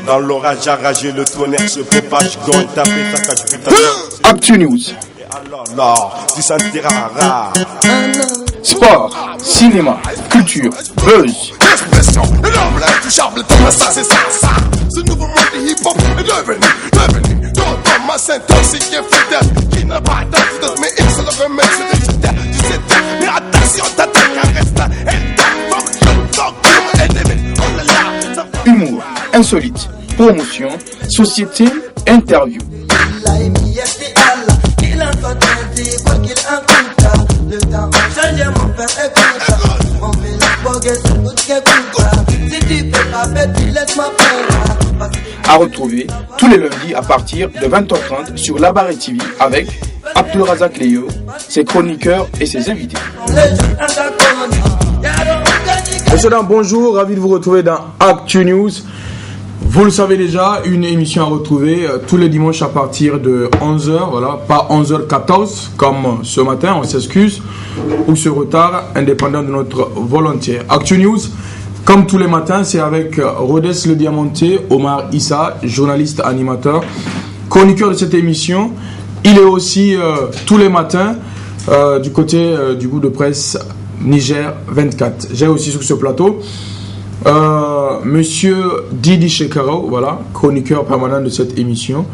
Dans l'orage arragé, le tonnerre se propage. Gon tapé, ça cache putain. Actu News. Alors, tu sentiras rare. Sport, cinéma, culture, buzz. Expression, l'énorme, l'intouchable, ça c'est ça. Ce nouveau monde de hip-hop est devenu. Dans ma intoxiqué fidèle, qui n'a pas d'antidote, mais il se le remet sur des critères. Tu sais, mais attention, t'attaques, reste là. Humour, insolite, promotion, société, interview. À retrouver tous les lundis à partir de 20h30 sur La Barre TV avec Abdulrazak Léo, ses chroniqueurs et ses invités. Monsieur Dam, bonjour, ravi de vous retrouver dans Actu News. Vous le savez déjà, une émission à retrouver tous les dimanches à partir de 11h, voilà, pas 11h14 comme ce matin, on s'excuse, ou ce retard indépendant de notre volonté. Actu News, comme tous les matins, c'est avec Rhodes le Diamanté, Omar Issa, journaliste animateur, chroniqueur de cette émission. Il est aussi tous les matins du côté du groupe de presse Niger 24. J'ai aussi sur ce plateau Monsieur Didi Shekaro, voilà, chroniqueur permanent de cette émission.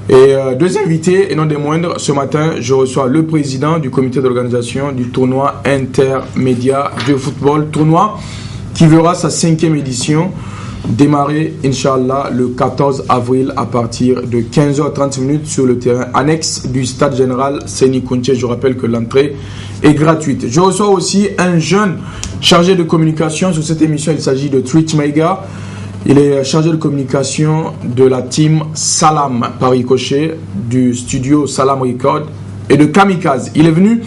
Et deux invités, et non des moindres, ce matin, je reçois le président du comité d'organisation du tournoi intermédiaire de football, tournoi qui verra sa 5e édition démarrer, Inch'Allah, le 14 avril à partir de 15h30 sur le terrain annexe du stade général Seni Kounché. Je rappelle que l'entrée est gratuite. Je reçois aussi un jeune chargé de communication sur cette émission. Il s'agit de Twitch Mega. Il est chargé de communication de la team Salam par ricochet, du studio Salam Record et de Kamikaze. Il est venu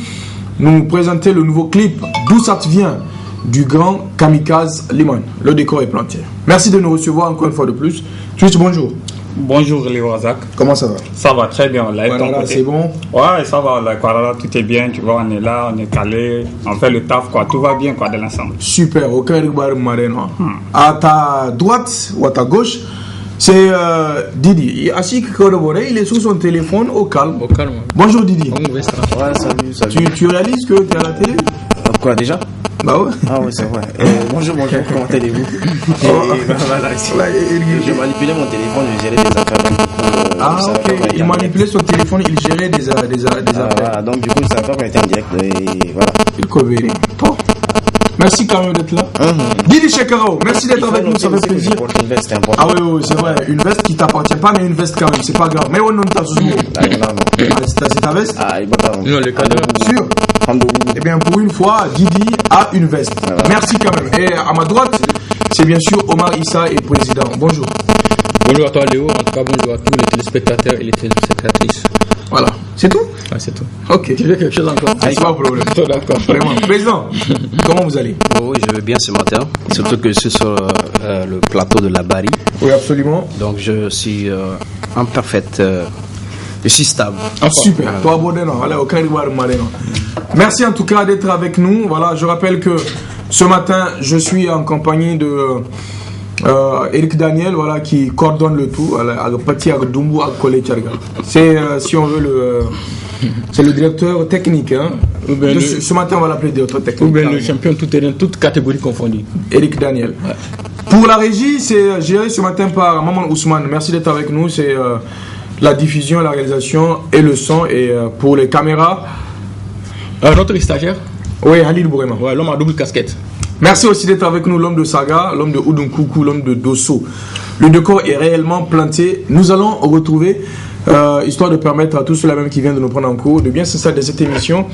nous présenter le nouveau clip D'où ça te vient du grand Kamikaze Limon. Le décor est planté. Merci de nous recevoir encore une fois de plus. Twitch, bonjour. Bonjour Léo Razak. Comment ça va? Ça va très bien. Là, voilà, c'est bon? Ouais, ça va. Là, tout est bien. Tu vois, on est là, on est calé. On fait le taf, quoi. Tout va bien, quoi, de l'ensemble. Super. Aucun rigoire marino. À ta droite ou à ta gauche, c'est Didi. Assis corroboré, il est sur son téléphone au calme. Au calme. Bonjour Didi. Ouais, salut. Tu réalises que tu es à la télé? Quoi déjà? Bah ouais. Ah ouais, c'est vrai. Bonjour, comment allez-vous? Voilà, je manipulais mon téléphone, je gérais des affaires. Ok, il manipulait son téléphone, il gérait des affaires. Voilà, donc du coup, ça va pas être en direct. Et voilà. Il couvrait. Merci quand même d'être là. Didi Shekaro, merci d'être avec nous, ça fait plaisir. Une veste, important. Ah oui, c'est vrai. Une veste qui t'appartient pas, mais une veste quand même, c'est pas grave. Mais on ne t'a c'est ta veste? Ah, il va pas. Non, le cadeau. Sûr? Eh bien, pour une fois, Didi a une veste. Voilà. Merci quand même. Et à ma droite, c'est bien sûr Omar Issa et président. Bonjour. Bonjour à toi Léo, en tout cas bonjour à tous les téléspectateurs et les téléspectatrices. Voilà, c'est tout? Ah, c'est tout. Ok. Tu veux quelque chose encore? Ah, c'est pas un problème. D'accord. Vraiment. Président, comment vous allez? Oui, je vais bien ce matin, surtout que je suis sur le plateau de la Barry. Oui, absolument. Donc je suis en parfaite... je suis stable. Ah, super. Toi, Bodeno, voilà, aucun rival marino. Merci en tout cas d'être avec nous. Voilà, je rappelle que ce matin, je suis en compagnie de Eric Daniel, voilà, qui coordonne le tout. C'est, si on veut, c'est le directeur technique. Hein. Ce matin, on va l'appeler directeur technique. Ou bien le champion tout terrain, toutes catégories confondues. Eric Daniel. Ouais. Pour la régie, c'est géré ce matin par Maman Ousmane. Merci d'être avec nous. C'est la diffusion, la réalisation et le son. Et pour les caméras, notre stagiaire. Oui, Halil Bourema. Ouais, l'homme à double casquette. Merci aussi d'être avec nous, l'homme de Saga, l'homme de Oudunkoukou, l'homme de Dosso. Le décor est réellement planté. Nous allons retrouver, histoire de permettre à tous ceux-là même qui viennent de nous prendre en cours, de bien s'installer de cette émission,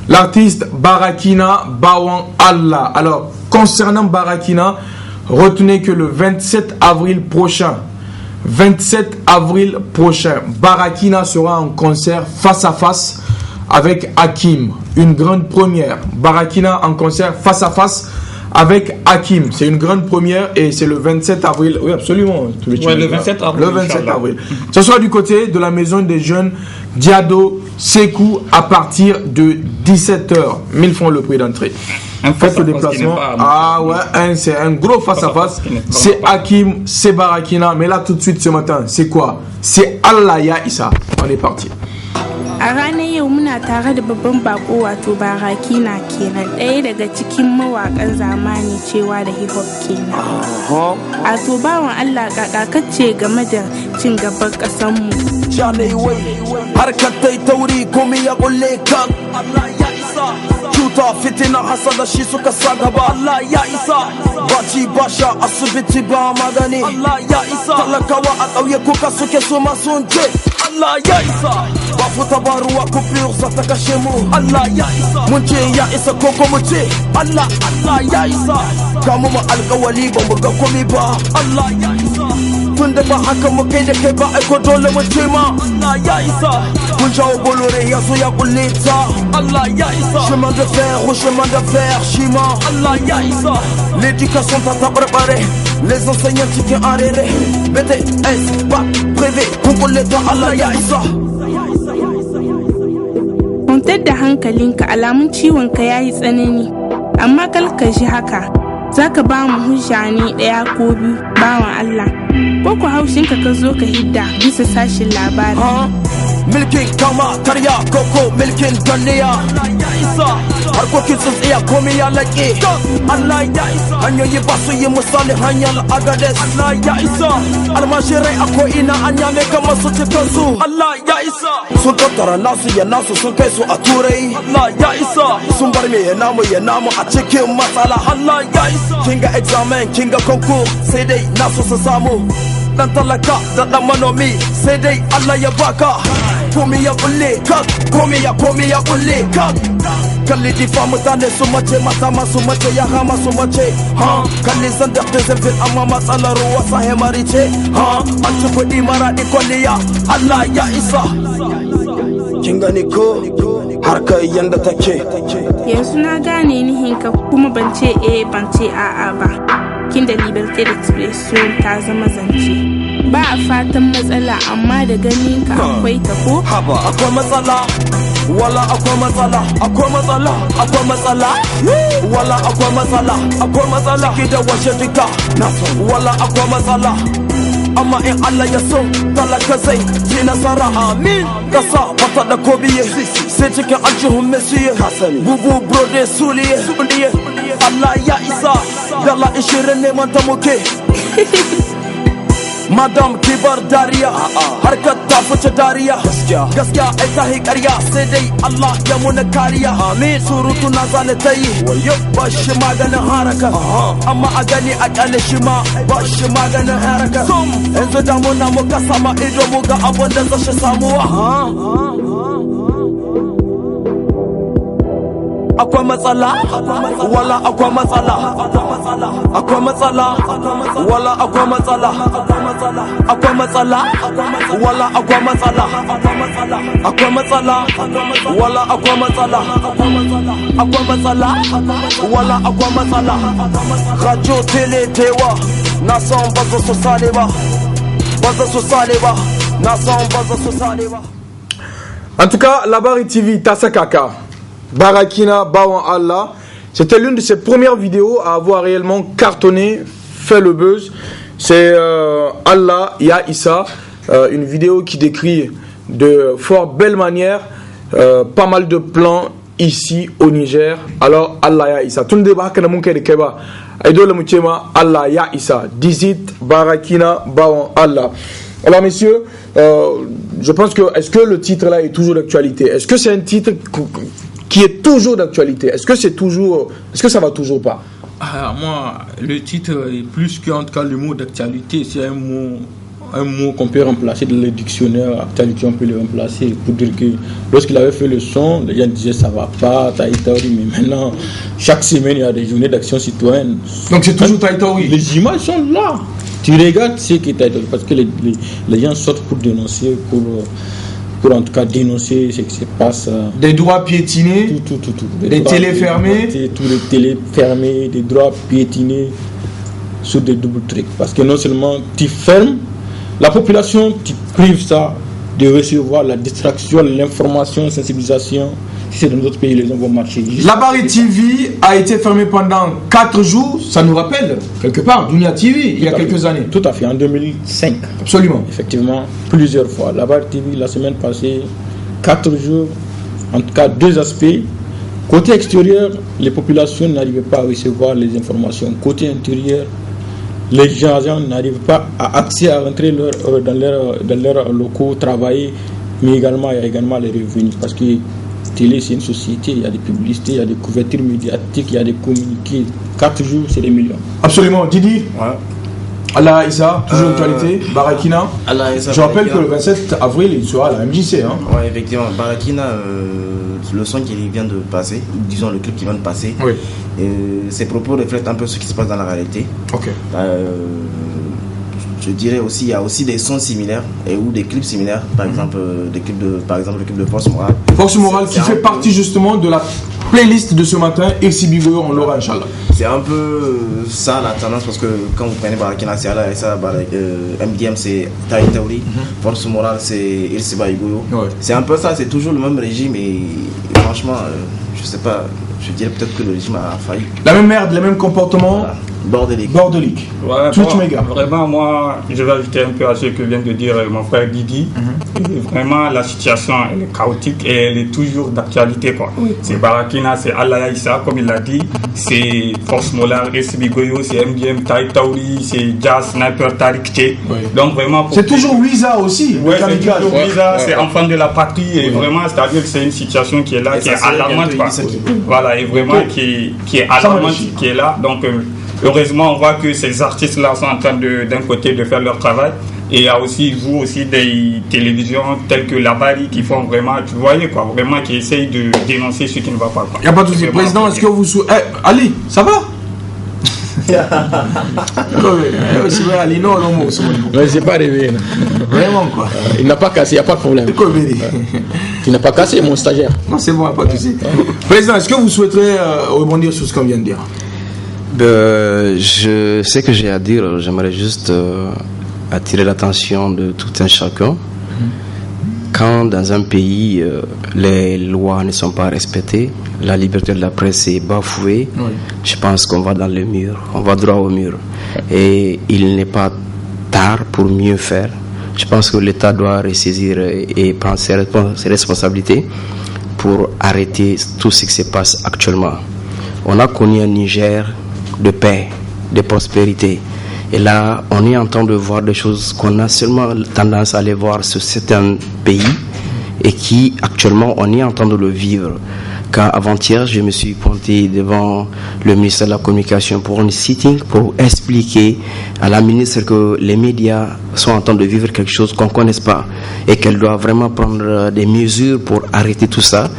l'artiste Barakina Bawan Allah. Alors, concernant Barakina, retenez que le 27 avril prochain, Barakina sera en concert face à face avec Hakim. Une grande première. Barakina en concert face à face avec Hakim. C'est une grande première et c'est le 27 avril. Oui, absolument. Le 27 avril. Le 27 avril. Ce sera du côté de la maison des jeunes Diado Sekou à partir de 17h. 1000 francs le prix d'entrée. Faites le déplacement. Ah ouais, c'est un gros face-à-face. C'est Hakim, c'est Barakina. Mais là, tout de suite ce matin, c'est quoi? C'est Allah Ya Issa. On est parti. A ranar yau muna tare da babban bako wato Barakina kenan, ɗaya daga cikin mawaƙan zamani cewa da hip hop kenan. A to bawan Allah kakakacce game da cin gaban ƙasanmu. Janai wai harkar tai tauri komai ya kulle kan Allah ya isa. Cuta fitina hasada shi suka sa gaba Allah ya isa. Baci basha asibiti ba magani Allah ya isa. Talakawa a ƙauye kuka suke su masu ce Allah ya isa. Ba futa ba ruwa kufiyar za ta kashe mu Allah ya isa. Mun ce ya isa koko mu ce Allah ya isa. Kamu mu alƙawali ba mu ga komai ba Allah ya isa. Tun da ba haka mu kai da kai ba aiko dole mu ce ma Allah ya isa. Kun jawo bolore ya zo ya kulle ta Allah ya isa. Chemin de fer ou chemin de fer shima Allah ya isa. L'éducation t'a tabarbare, les enseignants cikin arere. BTS ba privé kun kulle ta Allah ya isa. Kwantar da hankalinka, alamun ciwonka ya yi tsanani, amma kalka ji haka, za ka ba mu hujja ne ɗaya ko biyu bawan Allah, ko ku haushinka ka zo ka hidda bisa sashin labari. Milkin kama karya koko milkin danniya Allah ya isa. Harkokin tsintsiya komai ya laƙe Allah ya isa. Hanyoyi ba su yi misali hanyar Agades Allah ya isa. Almashirai a ko'ina an yame kamar su cikin su Allah ya isa. Sun tattara nasu ya nasu sun kai su a turai Allah ya isa. Sun bar me ya namu a cikin matsala Allah ya isa. Kinga examen kinga concours sai dai nasu su samu. Dan talaka da dan manomi sai dai Allah ya baka. Komai ya kulle kak, komai ya kulle kak. Kalli difa mutane su mace, mata masu mace, yara masu mace. Kalli zandar da zirfin amma matsalar ruwa sahemari ce. An ci kuɗi maraɗi kwalliya Allah ya isa. Kin gani ko harkar yanda take. Yanzu na gane nihinka kuma ban ce ban ce a'a ba. Kin da liberté d'expression ta zama zance. Ba a fatan matsala amma da ganin ka akwai ta ko? Haba akwai matsala. Wala akwai matsala, akwai matsala, akwai matsala. Wala akwai matsala, akwai matsala. Ciki da washe duka. Wala akwai matsala. Amma in Allah ya so talaka zai ji nasara amin. Kasa bata da kobiye sai cikin aljihun mesiye. Bubu brode suliye Allah ya isa. Dala 20 neman ta muke. Madam kibar dariya harkar ta fice dariya. Gaskiya ai ta ƙarya sai dai Allah ya muna kariya amin. Surutu na zane ta yi ba shi maganin haraka, amma a gani a ƙyale shi ma ba shi maganin haraka. Yanzu damuna muka sama ido mu ga abin da zai shi samuwa. Akwai matsala, wala akwai matsala. Akwai matsala, wala akwai matsala. Akwai matsala, wala akwai matsala. Akwai matsala, wala akwai matsala. Akwai matsala, wala akwai matsala. Radio télé tewa, na san ba su sale ba. Ba su sale ba, na san ba su sale ba. En tout cas, la Bari TV, Tasakaka. Barakina Bawan Allah, c'était l'une de ses premières vidéos à avoir réellement cartonné, fait le buzz. C'est Allah Ya Issa, une vidéo qui décrit de fort belle manière pas mal de plans ici au Niger. Alors Allah Ya Issa, tout le débat que nous avons Keba, idole muchema Allah Ya Issa, Dizit Barakina Bawan Allah. Alors messieurs, je pense que est-ce que le titre là est toujours d'actualité? Est-ce que c'est un titre qui est toujours d'actualité? Est-ce que ça va toujours pas? Moi, le titre est plus qu'en tout cas le mot d'actualité. C'est un mot qu'on peut remplacer dans le dictionnaire. Actualité, on peut le remplacer pour dire que lorsqu'il avait fait le son, les gens disaient ça va pas, Taïtaoui, mais maintenant, chaque semaine, il y a des journées d'action citoyenne. Donc c'est toujours Taïtaoui? Les images sont là. Tu regardes ce qui est Taïtaoui, parce que les gens sortent pour dénoncer, pour en tout cas dénoncer ce qui se passe. Des droits piétinés, tout. Des télés fermées. Tous les télés fermées, des droits piétinés sur des doubles trucs. Parce que non seulement tu fermes, la population, tu prives ça de recevoir la distraction, l'information, la sensibilisation. Si c'est dans d'autres pays, les gens vont marcher. La Bari TV a été fermée pendant 4 jours. Ça nous rappelle, quelque part, Dunia TV, il y a quelques années. Tout à fait, en 2005. Absolument. Effectivement, plusieurs fois. La Bari TV, la semaine passée, 4 jours, en tout cas 2 aspects. Côté extérieur, les populations n'arrivaient pas à recevoir les informations. Côté intérieur, les gens n'arrivent pas à accéder à rentrer dans leurs locaux, travailler, mais également il y a également les revenus. Parce que télé, c'est une société, il y a des publicités, il y a des couvertures médiatiques, il y a des communiqués. 4 jours, c'est des millions. Absolument. Didi, Ouais. Allah Issa, toujours actualité, Barakina. Allah Issa, Je rappelle Barakina. que le 27 avril, il sera à la MJC. Hein. Ouais, effectivement. Barakina, le son qui vient de passer, disons le clip qui vient de passer, Oui. ses propos reflètent un peu ce qui se passe dans la réalité. Ok. Je dirais aussi, il y a aussi des sons similaires ou des clips similaires, par exemple, le clip de Force Morale. Force Morale qui fait partie justement de la playlist de ce matin, Irsi Bigoyo, on l'aura, Inch'Allah. C'est un peu ça la tendance, parce que quand vous prenez Barakina, c'est Allah et ça, MDM c'est Tai Tauri, Force Morale c'est Irsi Bigoyo. Ouais. C'est un peu ça, c'est toujours le même régime et franchement, je sais pas, je dirais peut-être que le régime a failli. La même merde, les mêmes comportements. Voilà. Bordélique. Bordélique. Ouais, Tout bon, méga. vraiment, moi, je vais ajouter un peu à ce que vient de dire mon frère Didi. Et vraiment, la situation, elle est chaotique et elle est toujours d'actualité, quoi. C'est Barakina, c'est Allah Issa, comme il l'a dit. C'est Force Morale, Irsi Bigoyo, c'est MDM, Tai Tauri, c'est Jazz, Sniper, Tariq T. Oui. Donc, vraiment. C'est toujours Wiza aussi. Ouais, le c'est kamikaze. toujours Wiza, c'est enfant de la patrie et vraiment, c'est-à-dire que c'est une situation qui est là, Et qui ça, est c'est alarmante, bientôt quoi. Idrissa qui- Voilà, et vraiment qui est alarmante, qui est là. Donc, heureusement, on voit que ces artistes-là sont en train d'un côté de faire leur travail. Et il y a aussi, vous aussi, des télévisions telles que la Bari qui font vraiment, tu voyez quoi, vraiment qui essayent de dénoncer ce qui ne va pas. Il n'y a pas de souci. Vraiment, Président, est-ce que vous Ali, ça va? Ali, non, non, Mais c'est pas arrivé. Non. vraiment quoi. Il n'a pas cassé, il n'y a pas de problème. Il n'a pas cassé, mon stagiaire. Non, c'est bon, pas de souci. Président, est-ce que vous souhaiterez rebondir sur ce qu'on vient de dire? Je sais que j'ai à dire, j'aimerais juste attirer l'attention de tout un chacun. Quand dans un pays, les lois ne sont pas respectées, la liberté de la presse est bafouée, je pense qu'on va dans le mur, on va droit au mur. Et il n'est pas tard pour mieux faire. Je pense que l'État doit ressaisir et prendre ses responsabilités pour arrêter tout ce qui se passe actuellement. On a connu un Niger de paix, de prospérité. Et là, on est en train de voir des choses qu'on a seulement tendance à aller voir sur certains pays et qui, actuellement, on est en train de le vivre. Quand avant-hier, je me suis pointé devant le ministère de la Communication pour un sitting pour expliquer à la ministre que les médias sont en train de vivre quelque chose qu'on ne connaisse pas et qu'elle doit vraiment prendre des mesures pour arrêter tout ça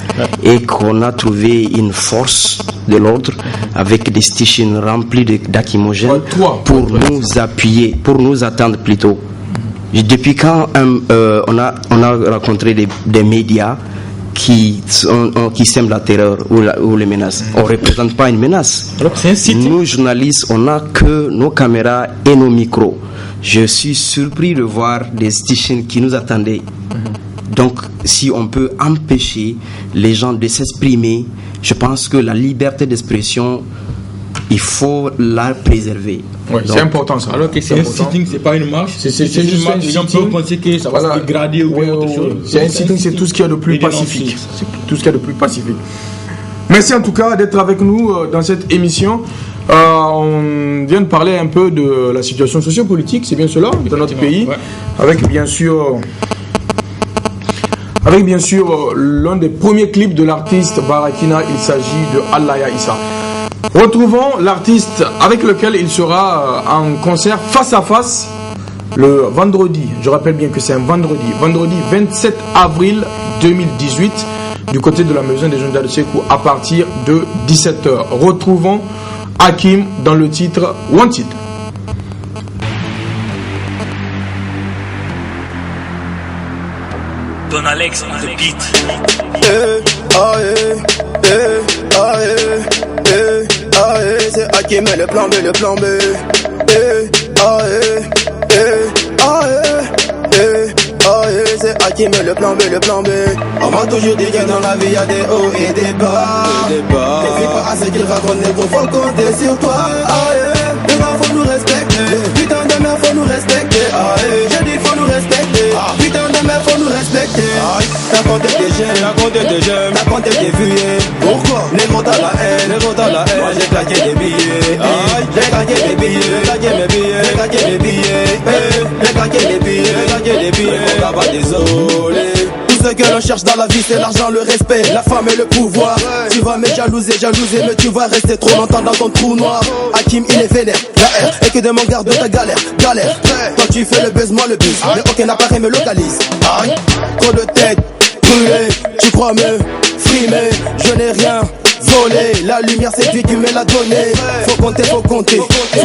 et qu'on a trouvé une force de l'ordre avec des stations remplies d'acrymogènes pour nous appuyer, pour nous attendre plutôt. Depuis quand on a rencontré des médias qui sèment la terreur ou les menaces? On ne représente pas une menace. Nous, journalistes, on n'a que nos caméras et nos micros. Je suis surpris de voir des stations qui nous attendaient. Donc, si on peut empêcher les gens de s'exprimer, je pense que la liberté d'expression, il faut la préserver. Ouais, c'est important ça. Alors que c'est un sitting, c'est pas une marche. C'est juste un sitting. Les gens peuvent penser que ça va se dégrader ou autre chose. C'est un sitting, c'est tout ce qu'il y a de plus pacifique. C'est tout ce qu'il y a de plus pacifique. Merci en tout cas d'être avec nous dans cette émission. On vient de parler un peu de la situation sociopolitique, c'est bien cela, dans notre pays, avec bien sûr l'un des premiers clips de l'artiste Barakina, il s'agit de Allah Issa. Retrouvons l'artiste avec lequel il sera en concert face à face le vendredi. Je rappelle bien que c'est un vendredi 27 avril 2018 du côté de la maison des jeunes d'Adsekou à partir de 17h. Retrouvons Hakim dans le titre Wanted. Don Alex on the beat. C'est Hakim le plan B, le plan B. C'est Hakim est le plan B, le plan B. On m'a toujours dit que dans la vie y'a des hauts et des bas. T'es pas assez qu'ils racontent, négro, faut compter sur toi. Demain faut nous respecter, putain de merde faut nous respecter. J'ai dit faut nous respecter, putain de merde faut nous respecter. T'as compté tes jeunes, t'as compté tes vues. Pourquoi? Négro t'as la haine, moi j'ai claqué des billets. J'ai claqué des billets, j'ai claqué mes billets, j'ai claqué mes billets. J'ai claqué des billets, j'ai claqué des billets. On va pas désolé. Tout ce que l'on cherche dans la vie c'est l'argent, le respect, la femme et le pouvoir. Tu vas me jalouser, mais tu vas rester trop longtemps dans ton trou noir. Hakim il est vénère, la R, et que de mon garde de ta galère. Quand tu fais le buzz, moi le buzz, mais aucun appareil me localise. Trop de tête brûlée, tu crois me frimer, je n'ai rien volé. La lumière c'est lui qui me l'a donné. Faut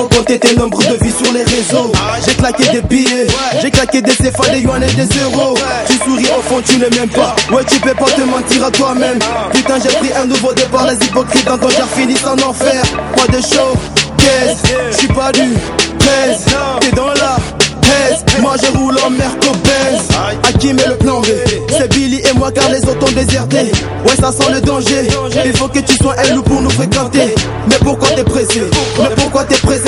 compter tes nombres de vues sur les réseaux. J'ai claqué des billets, j'ai claqué des CFA, des yuan et des euros. Tu souris au fond, tu ne m'aimes pas. Ouais, tu peux pas te mentir à toi-même. Putain, j'ai pris un nouveau départ. Les hypocrites dans ton jar finissent en enfer. Pas de show, j'suis pas du 13. T'es dans la haise, moi je roule en Merco-Benz. Hakim est le plan B, c'est Billy et moi car les autres ont déserté. Ouais, ça sent le danger, il faut que tu sois un loup pour nous fréquenter. Mais pourquoi t'es pressé?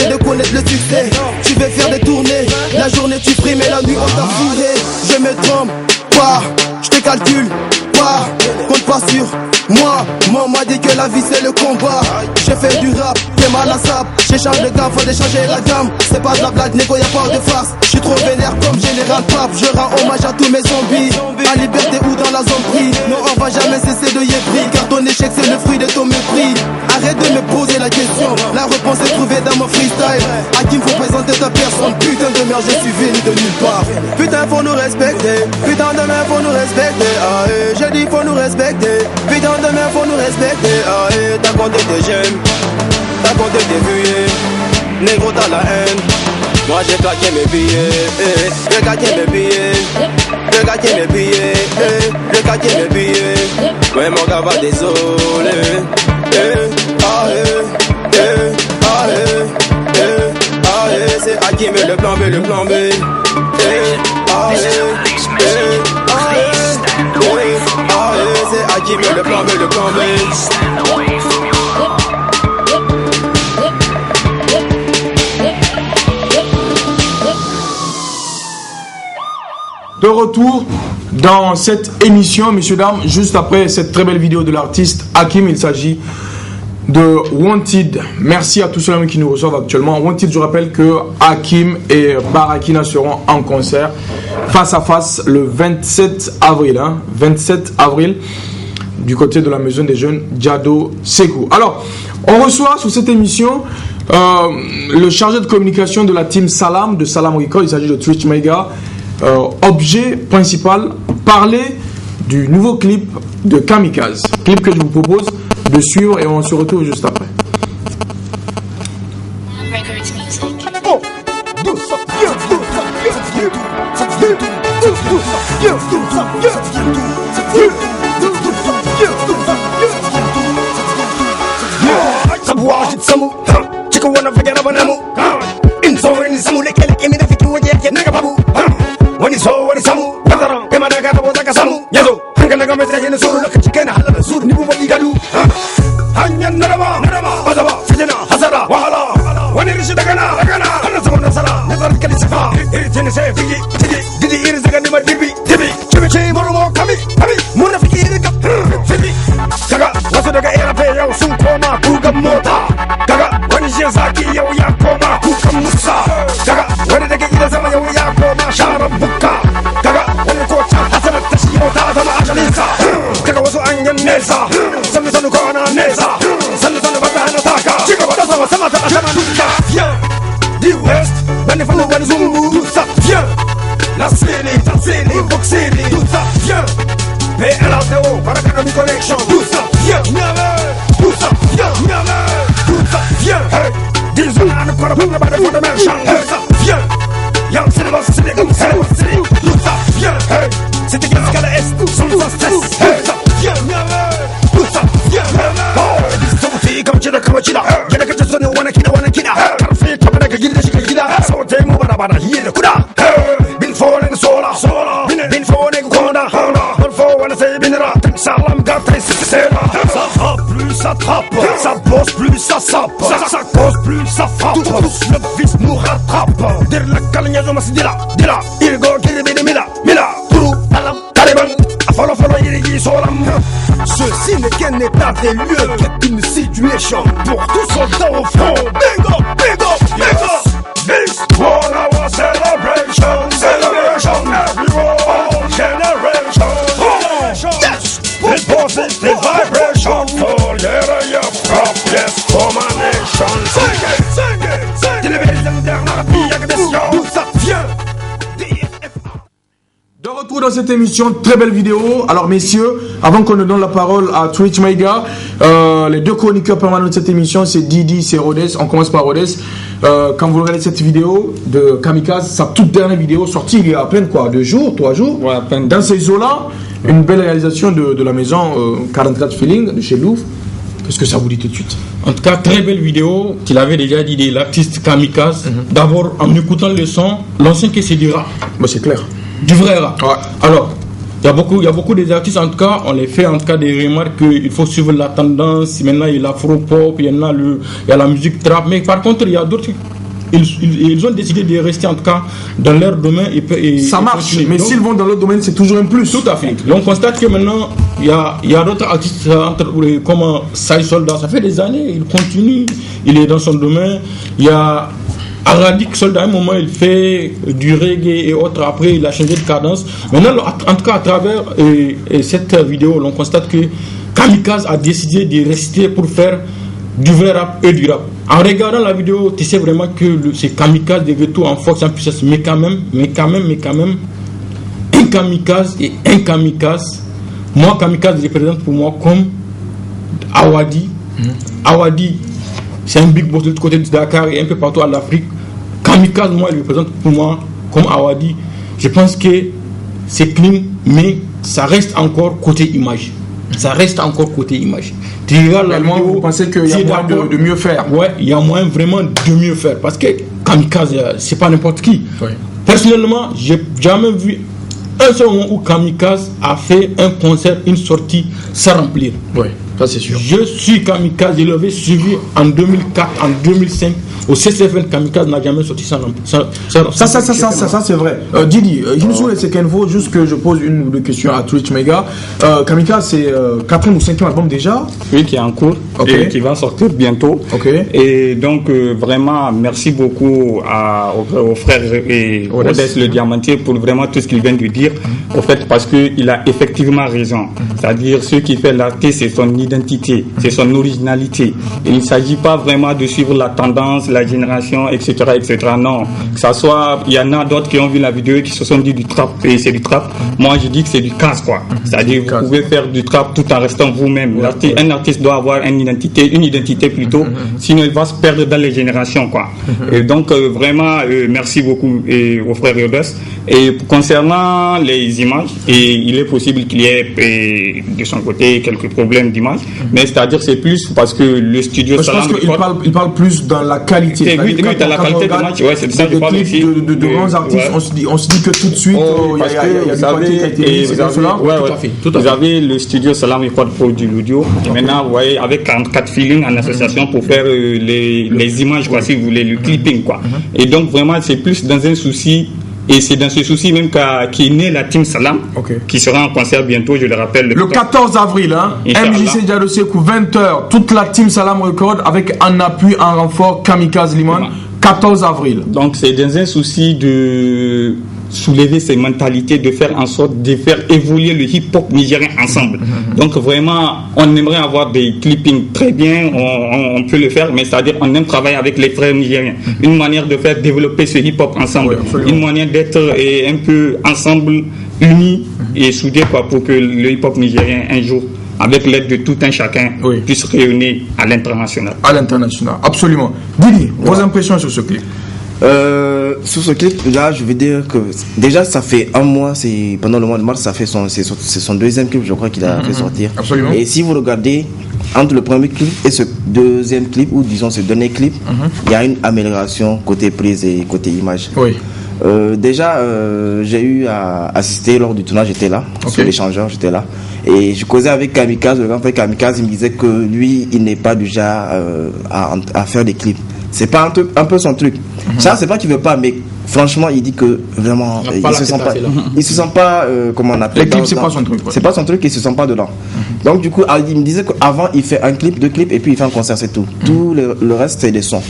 De connaître le succès? Tu veux faire des tournées, la journée tu frimes et la nuit on t'a fourré. Je me trompe pas, je te calcule pas, compte pas sur moi. Moi m'a dit que la vie c'est le combat. J'ai fait du rap, t'es mal à sap. J'échange de gamme, faut déchanger la gamme. C'est pas de la blague, négo, y'a pas de farce. J'suis trop vénère comme Général Pape. Je rends hommage à tous mes zombies, à liberté ou dans la zone pris. Non, on va jamais cesser de y pris, car ton échec c'est le fruit de ton mépris. Arrête de me poser la question, la réponse est trouvée dans mon freestyle. Hakim faut présenter ta personne, putain de merde je suis venu de nulle part. Putain faut nous respecter, putain de merde faut nous respecter. J'ai dit faut nous respecter, putain de merde faut nous respecter. T'as compté tes jeunes, t'as compté tes vues. Négro t'as la haine, moi j'ai claqué mes billets. J'ai claqué mes billets, j'ai claqué mes billets, j'ai claqué mes billets. Ouais mon gars va désolé. C'est Hakim et le plan B, le plan B. C'est Hakim et le plan B, le plan B. De retour dans cette émission, messieurs, dames, juste après cette très belle vidéo de l'artiste Hakim, il s'agit de Wanted. Merci à tous ceux qui nous reçoivent actuellement. Wanted, je rappelle que Hakim et Barakina seront en concert face à face le 27 avril. 27 avril du côté de la maison des jeunes Diado Sekou. Alors, on reçoit sur cette émission le chargé de communication de la team Salam, de Salam Record. Il s'agit de Twitch Mega. Objet principal, parler du nouveau clip de Kamikaze. Clip que je vous propose de suivre et on se retrouve juste après. tous le vice nous rattrape. Dire la calagnazo mas dila, il go kiribidi mila, Turu, talam, taliban, follow, yirigi solam. Ceci n'est qu'un état des lieux, qu'est une situation pour tous soldats au front. Big up, this for our celebration, everyone, all generation. Yes, with positive vibration for your prop, yes, for my nation. Sing it, télévision dernière vie, d'où ça vient? De retour dans cette émission, très belle vidéo. Alors messieurs, avant qu'on ne donne la parole à Twitch Mega, les deux chroniqueurs permanents de cette émission, c'est Didi, c'est Rhodes. On commence par Rhodes. Quand vous regardez cette vidéo de Kamikaze, sa toute dernière vidéo sortie il y a à peine 3 jours. Ouais, à peine. Dans ces eaux-là, une belle réalisation de la maison 44 Feeling de chez Louvre. Qu'est-ce que ça vous dit tout de suite? En tout cas, très belle vidéo qu'il avait déjà dit de l'artiste Kamikaze. D'abord, en écoutant le son, l'ancien que c'est du rap. Bah, c'est clair. Du vrai rap. Ouais. Alors, il y a beaucoup des artistes, en tout cas, on les fait en tout cas des remarques qu'il faut suivre la tendance. Maintenant, il y a l'afro-pop, il y a la musique trap. Mais par contre, il y a d'autres. Ils ont décidé de rester en tout cas dans leur domaine et ça marche, mais s'ils vont dans leur domaine, c'est toujours un plus. Tout à fait. Donc on constate que maintenant il y a d'autres artistes comme Sai Soldat, ça fait des années, il continue, il est dans son domaine. Il y a Aradik Soldat, à un moment il fait du reggae et autres, après il a changé de cadence. Maintenant, en tout cas à travers cette vidéo, on constate que Kamikaze a décidé de rester pour faire du vrai rap et du rap. En regardant la vidéo, tu sais vraiment que c'est Kamikaze de retour en force, en puissance. Mais quand même, un Kamikaze et un Kamikaze. Moi, Kamikaze représente pour moi comme Awadi. Awadi, c'est un big boss de l'autre côté de Dakar et un peu partout en Afrique. Kamikaze, moi, il représente pour moi comme Awadi. Je pense que c'est clean, mais ça reste encore côté image. Tu regardes la vidéo, vous pensez qu'il y a moyen de mieux faire? Ouais, il y a moyen vraiment de mieux faire. Parce que Kamikaze, c'est pas n'importe qui. Oui. Personnellement, j'ai jamais vu un seul moment où Kamikaze a fait un concert, une sortie sans remplir. Oui, ça c'est sûr. Je suis Kamikaze, je l'avais suivi en 2004, en 2005. Au CCFN, Kamikaze n'a jamais sorti sans remplir. Ça c'est vrai. Didi, il me semble qu'il faut juste que je pose une ou deux questions à Twitch Mega. Kamikaze, c'est 4e ou 5e album déjà? Oui, qui est en cours et qui va sortir bientôt. Et donc, vraiment, merci beaucoup au frère et Rhodes le Diamantier pour vraiment tout ce qu'il vient de dire. Au fait, parce qu'il a effectivement raison. C'est-à-dire, ce qui fait l'artiste, c'est son identité, c'est son originalité. Il ne s'agit pas vraiment de suivre la tendance, la génération, etc., etc. Non, que ça soit, il y en a d'autres qui ont vu la vidéo et qui se sont dit du trap, et c'est du trap. Moi, je dis que c'est du casse, quoi. C'est-à-dire, vous pouvez faire du trap tout en restant vous-même. Un artiste doit avoir une identité plutôt, sinon il va se perdre dans les générations, quoi. Et donc, vraiment, merci beaucoup au frère Rhodes. Et concernant les images, et il est possible qu'il y ait de son côté quelques problèmes d'image, mais c'est-à-dire c'est plus parce que le studio Salam, je pense qu'il parle plus dans la qualité. Oui, dans la qualité de match, ouais, c'est ça que je parle aussi. De grands artistes, on se dit que tout de suite, il y a du qualité qui a été mis, c'est cela. Vous avez le studio Salam Record pour du l'audio. Maintenant, vous voyez, avec 44 feeling en association pour faire les images, quoi, si vous voulez, le clipping, quoi. Et donc, vraiment, c'est plus dans un souci. Et c'est dans ce souci même qu'est née la Team Salam, qui sera en concert bientôt, je le rappelle. Le 14 avril, MJC Diadosekou, 20h, toute la Team Salam Record avec en appui, en renfort, Kamikaze Liman, 14 avril. Donc c'est dans un souci de soulever ces mentalités, de faire en sorte de faire évoluer le hip-hop nigérien ensemble. Donc vraiment, on aimerait avoir des clippings très bien, on peut le faire, mais c'est-à-dire on aime travailler avec les frères nigériens. Une manière de faire développer ce hip-hop ensemble, une manière d'être un peu ensemble, unis et soudés, quoi, pour que le hip-hop nigérien un jour, avec l'aide de tout un chacun, puisse rayonner à l'international. À l'international, absolument. Didi, vos impressions sur ce clip? Sur ce clip, là, je veux dire que déjà, ça fait un mois, c'est pendant le mois de mars, c'est son deuxième clip, je crois qu'il a fait sortir. Absolument. Et si vous regardez entre le premier clip et ce deuxième clip, ou disons ce dernier clip, il y a une amélioration côté prise et côté image. Oui. Déjà, j'ai eu à assister lors du tournage, j'étais là, sur l'échangeur, j'étais là. Et je causais avec Kamikaze, le grand frère Kamikaze, il me disait que lui, il n'est pas du genre à faire des clips. c'est pas un peu son truc. Ça, c'est pas qu'il veut pas, mais franchement, il dit que vraiment, il se sent pas, comment on appelle. Les clips, c'est pas son truc. C'est pas son truc, il se sent pas dedans. Donc, du coup, il me disait qu'avant, il fait un clip, 2 clips, et puis il fait un concert, c'est tout. Tout le reste, c'est des sons.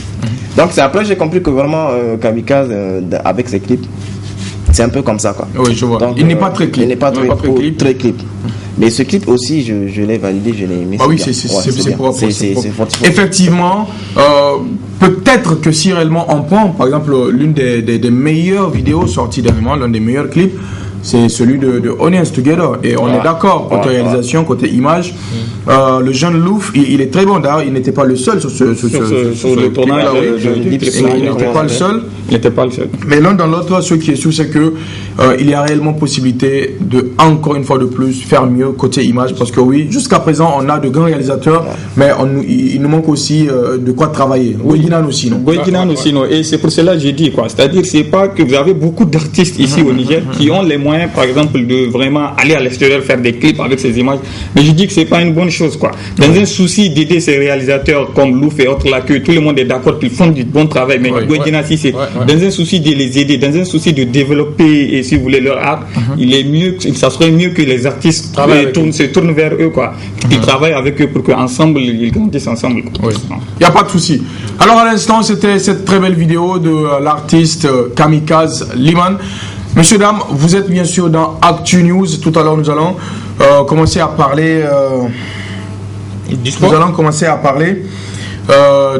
Donc, c'est après, j'ai compris que vraiment, Kamikaze, avec ses clips, c'est un peu comme ça, quoi. Oui, je vois. Donc, il n'est pas très clip. Il n'est pas très clip. Mais ce clip aussi, je l'ai validé, je l'ai aimé. Ah oui, c'est propre. Effectivement, peut-être que si réellement on prend, par exemple, l'une des meilleures vidéos sorties dernièrement, l'un des meilleurs clips, c'est celui de Onions Together. Et on est d'accord, côté réalisation, côté image. Le jeune Louf, il est très bon. D'ailleurs, il n'était pas le seul sur le tournage. Il n'était pas le seul. Il n'était pas le seul. Mais l'un dans l'autre, ce qui est sûr, c'est que il y a réellement possibilité de, encore une fois de plus, faire mieux côté image. Parce que oui, jusqu'à présent, on a de grands réalisateurs, mais il nous manque aussi de quoi travailler. Goïdinan aussi, non? Goïdinan aussi, non. Et c'est pour cela que j'ai dit, quoi. C'est-à-dire, c'est pas que vous avez beaucoup d'artistes ici au Niger qui ont les moyens, par exemple, de vraiment aller à l'extérieur faire des clips avec ces images. Mais je dis que c'est pas une bonne chose, quoi. Dans un souci d'aider ces réalisateurs comme Louf et autres là, que tout le monde est d'accord qu'ils font du bon travail, mais Goïdinan, si c'est dans un souci de les aider, dans un souci de développer, et si vous voulez, leur art, il est mieux, ça serait mieux que les artistes se tournent vers eux, quoi. Qu'ils travaillent avec eux pour qu'ensemble, ils grandissent ensemble. Il n'y a pas de souci. Alors, à l'instant, c'était cette très belle vidéo de l'artiste Kamikaze Liman. Messieurs, dames, vous êtes bien sûr dans Actu News. Tout à l'heure, nous allons commencer à parler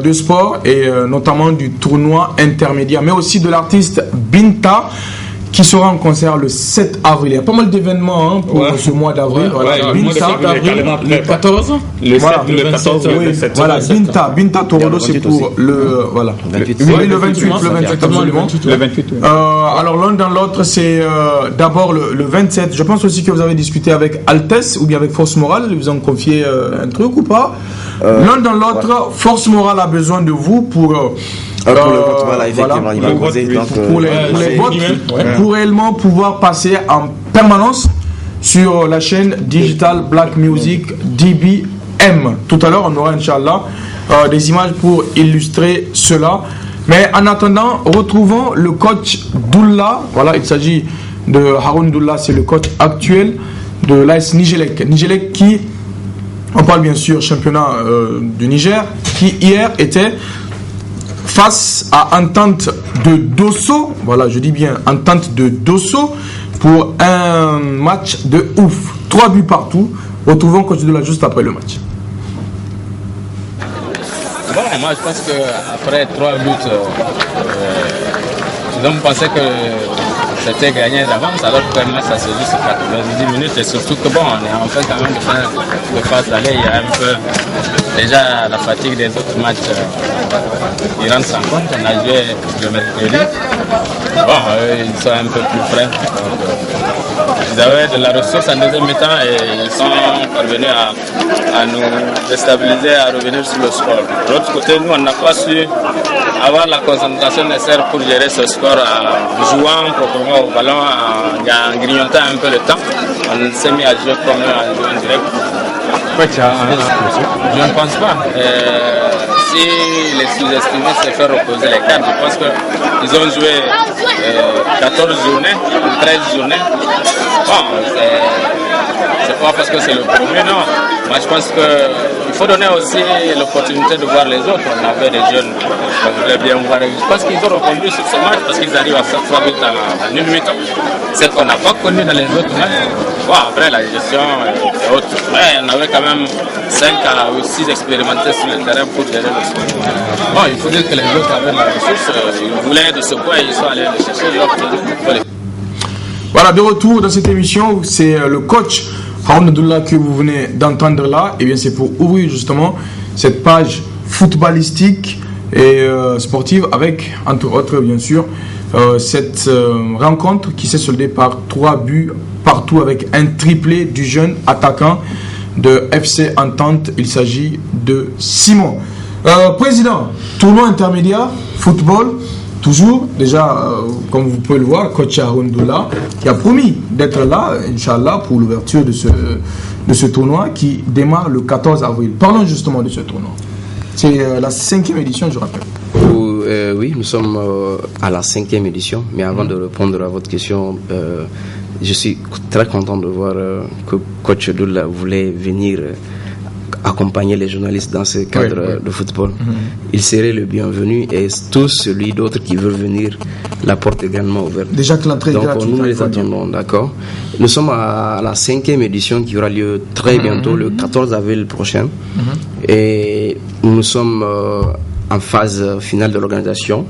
de sport et notamment du tournoi intermédiaire, mais aussi de l'artiste Binta qui sera en concert le 7 avril. Il y a pas mal d'événements pour ce mois d'avril. Binta, le 14 ans. Le 7, le 14, oui. Voilà, Binta Torodo, c'est pour le 28, absolument. Le 28. Alors l'un dans l'autre, c'est d'abord le 27. Je pense aussi que vous avez discuté avec Altesse ou bien avec Force Morale. Ils vous ont confié un truc ou pas? L'un dans l'autre, Force Morale a besoin de vous pour le vote, voilà, effectivement, il va causer. Pour les votes, pour réellement pouvoir passer en permanence sur la chaîne Digital Black Music DBM. Tout à l'heure, on aura, Inch'Allah, des images pour illustrer cela. Mais en attendant, retrouvons le coach Doula. Voilà, il s'agit de Haroun Doula, c'est le coach actuel de l'AS Nigelec. Nigelec qui, on parle bien sûr championnat du Niger, qui hier était face à Entente de Dosso, voilà, je dis bien Entente de Dosso, pour un match de ouf. 3 buts partout. Retrouvons coach Doula juste après le match. Bon, moi je pense qu'après 3 buts, nous avons pensé que c'était gagné d'avance, alors que le match ça se joue sur 90 minutes, et surtout que bon, on est en train quand même de phase d'aller, il y a un peu déjà la fatigue des autres matchs qui rentrent en compte. On a joué le mercredi, bon, ils sont un peu plus frais, donc, ils avaient de la ressource en deuxième mi-temps et ils sont parvenus à nous déstabiliser, à revenir sur le score. De l'autre côté, nous on n'a pas su avoir la concentration nécessaire pour gérer ce score en jouant proprement au ballon, en grignotant un peu le temps. On s'est mis à jouer comme en jouant direct. Je ne pense pas. Si les sous-estimés se font reposer les cartes, je pense qu'ils ont joué 14 journées, 13 journées. Bon, c'est pas parce que c'est le premier, non. Moi je pense qu'il faut donner aussi l'opportunité de voir les autres. On avait des jeunes qu'on voulait bien voir. Je pense qu'ils ont répondu sur ce match parce qu'ils arrivent à faire 3 buts en une mi-temps. C'est qu'on n'a pas connu dans les autres matchs. Bon, après la gestion et autres. Ouais, on avait quand même 5 à 6 expérimentés sur le terrain pour gérer le sport. Bon, il faut dire que les autres avaient la ressource. Ils voulaient de ce point, ils sont allés le chercher. Voilà, de retour dans cette émission, c'est le coach Haroun Doula que vous venez d'entendre là. Et bien c'est pour ouvrir justement cette page footballistique et sportive avec, entre autres bien sûr, cette rencontre qui s'est soldée par 3 buts partout avec un triplé du jeune attaquant de FC Entente. Il s'agit de Simon. Président, tournoi intermédiaire, football. Toujours, déjà, comme vous pouvez le voir, coach Haroun Doula qui a promis d'être là, Inch'Allah, pour l'ouverture de ce tournoi qui démarre le 14 avril. Parlons justement de ce tournoi. C'est la 5e édition, je rappelle. oui, nous sommes à la 5e édition. Mais avant de répondre à votre question, je suis très content de voir que Coach Doula voulait venir accompagner les journalistes dans ce cadre de football. Il serait le bienvenu et tout celui d'autre qui veut venir, la porte est également ouverte. Déjà que l'entrée est gratuite. Donc nous les attendons, d'accord. Nous sommes à la 5e édition qui aura lieu très bientôt, le 14 avril prochain. Et nous sommes en phase finale de l'organisation.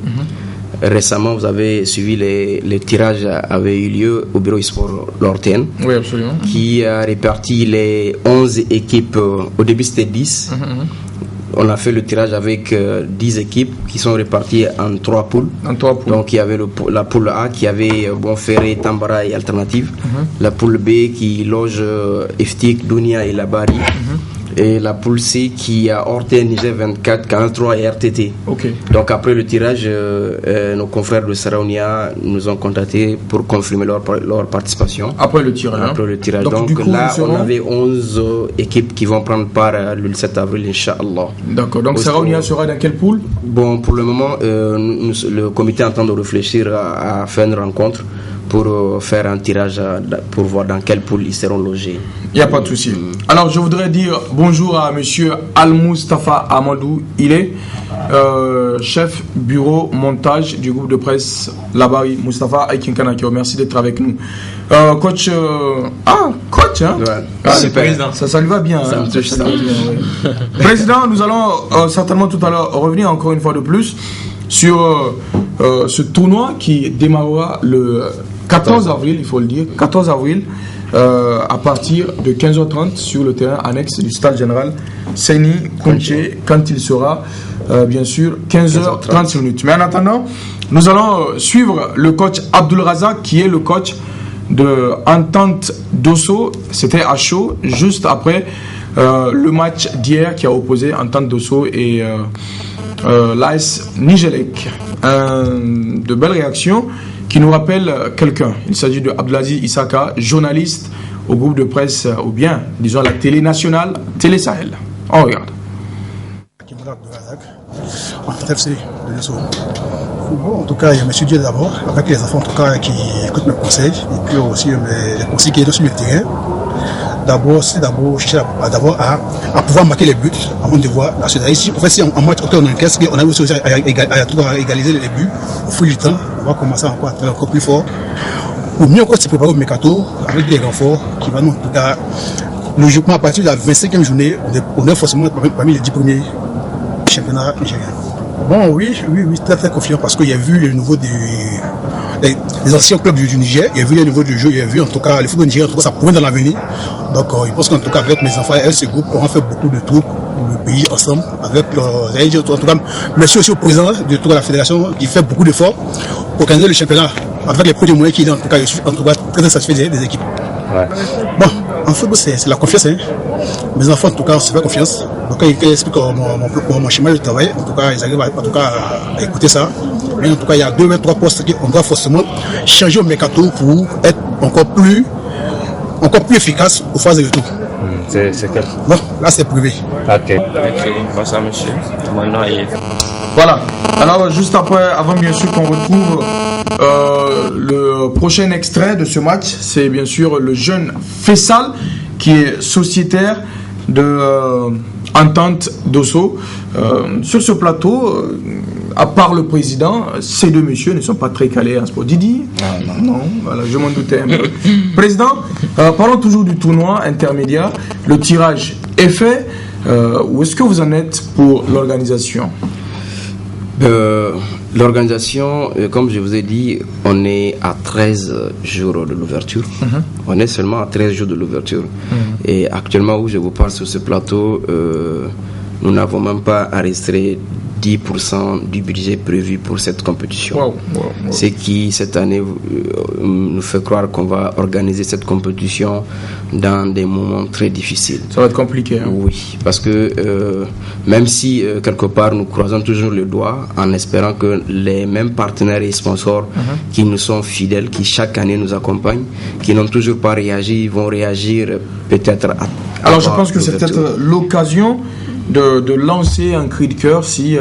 Récemment, vous avez suivi les tirages avaient eu lieu au bureau e-sport Lorten. Oui, absolument. Qui a réparti les 11 équipes. Au début, c'était 10. On a fait le tirage avec 10 équipes qui sont réparties en 3 poules. Donc, il y avait la poule A qui avait Bonferré, Tambara et Alternative. La poule B qui loge Eftik, Dunia et Labari. Et la poule C qui a Orten, Niger 24, Canal 3 et RTT. Donc après le tirage, nos confrères de Saraunia nous ont contactés pour confirmer leur participation. Après le tirage. Donc coup, là, on avait 11 équipes qui vont prendre part le 7 avril, Inch'Allah. D'accord. Donc Saraunia sera dans quelle poule? Bon, pour le moment, le comité est en train de réfléchir à faire une rencontre pour faire un tirage pour voir dans quelle poule ils seront logés. Il n'y a pas de souci. Alors, je voudrais dire bonjour à monsieur Al-Mustafa Amadou. Il est chef bureau montage du groupe de presse Labari. Mustafa Aikinkanakio, merci d'être avec nous. Coach, coach, hein? Super. Ça lui va bien. Ça me touche, ça. Président, nous allons certainement tout à l'heure revenir encore une fois de plus sur ce tournoi qui démarrera le 14 avril, il faut le dire, 14 avril, à partir de 15h30 sur le terrain annexe du stade général Seni Kounché, quand il sera, bien sûr, 15h30 minutes. Mais en attendant, nous allons suivre le coach Abdul Razak, qui est le coach de Entente Dosso. C'était à chaud, juste après le match d'hier qui a opposé Entente Dosso et l'AS Nigelec. De belles réactions qui nous rappellent quelqu'un. Il s'agit de Abdelaziz Issaka, journaliste au groupe de presse, ou bien, disons, la télé nationale, Télé Sahel. On regarde. En tout cas, il y a M. Dieu d'abord, avec les enfants en tout cas qui écoutent mes conseils, et puis aussi les conseils qui sont sur le terrain. D'abord, c'est chercher à pouvoir marquer les buts avant de voir la société. Ici, en fait, si en match on encaisse, on a aussi à égaliser les buts au fil du temps. On va commencer encore à faire encore plus fort. Pour mieux encore se préparer au mercato avec des renforts qui vont en tout cas, logiquement, à partir de la 25e journée, on est forcément parmi les 10 premiers championnats nigériens. Bon, oui, très très confiant parce qu'il y a vu le niveau des anciens clubs du Niger, il y a vu le niveau du jeu, il y a vu en tout cas le football nigérien, en tout cas ça pourrait dans l'avenir. Donc je pense qu'en tout cas avec mes enfants et ce groupe, on va faire beaucoup de trucs pour le pays ensemble. Avec en tout cas, merci aussi au président de la fédération qui fait beaucoup d'efforts pour organiser le championnat avec les petits moyens qu'il a. En tout cas, je suis en tout cas très satisfait des équipes. Ouais. Bon, en football, c'est la confiance. Hein. Mes enfants, en tout cas, on se fait confiance. Donc, quand ils expliquent mon schéma de travail, en tout cas, ils arrivent à écouter ça. Mais en tout cas, il y a 2 ou 3 postes qu'on doit forcément changer au mercato pour être encore plus efficace aux phases de retour. C'est quel? Bon, là, c'est privé. Ok. Bonsoir, monsieur. Mon nom est... Voilà. Alors, juste après, avant bien sûr qu'on retrouve le prochain extrait de ce match, c'est bien sûr le jeune Fessal qui est sociétaire de Entente Dosso. Sur ce plateau, à part le président, ces deux messieurs ne sont pas très calés en sport. Didi? Non, voilà, je m'en doutais un peu. Président, parlons toujours du tournoi intermédiaire. Le tirage est fait. Où est-ce que vous en êtes pour l'organisation? L'organisation, comme je vous ai dit, on est à 13 jours de l'ouverture. On est seulement à 13 jours de l'ouverture. Et actuellement, où je vous parle sur ce plateau, nous n'avons même pas enregistré 10% du budget prévu pour cette compétition. Ce qui, cette année, nous fait croire qu'on va organiser cette compétition dans des moments très difficiles. Ça va être compliqué. Hein? Oui, parce que même si, quelque part, nous croisons toujours le doigt en espérant que les mêmes partenaires et sponsors qui nous sont fidèles, qui chaque année nous accompagnent, qui n'ont toujours pas réagi, vont réagir peut-être à... Alors je pense que c'est peut-être l'occasion de lancer un cri de cœur si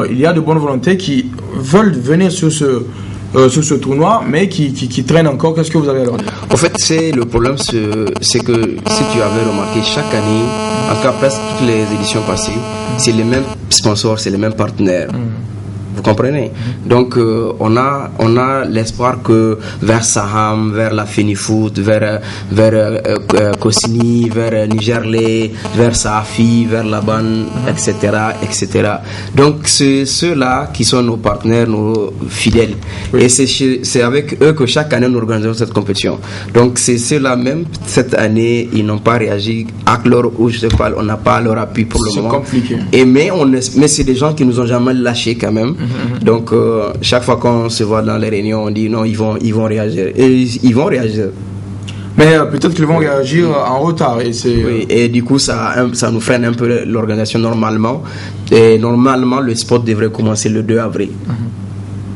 il y a de bonnes volontés qui veulent venir sur ce tournoi, mais qui traînent encore. Qu'est-ce que vous avez à leur dire? En fait, le problème, c'est que si tu avais remarqué, chaque année, en tout cas presque toutes les éditions passées, c'est les mêmes sponsors, c'est les mêmes partenaires. Vous comprenez? Donc on a l'espoir que vers Saham, vers la Fenifoot, vers Kosni, vers Nigerlé, vers Safi, vers Laban, etc., etc. Donc c'est ceux-là qui sont nos partenaires, nos fidèles. Et c'est avec eux que chaque année nous organisons cette compétition. Donc c'est ceux-là même, cette année, ils n'ont pas réagi à l'heure où je te parle, on n'a pas leur appui pour le moment. C'est compliqué. Mais c'est des gens qui nous ont jamais lâchés quand même. Donc chaque fois qu'on se voit dans les réunions, on dit non, ils vont réagir. Et ils vont réagir. Mais peut-être qu'ils vont réagir en retard. Et du coup, ça nous freine un peu l'organisation normalement. Et normalement, le sport devrait commencer le 2 avril.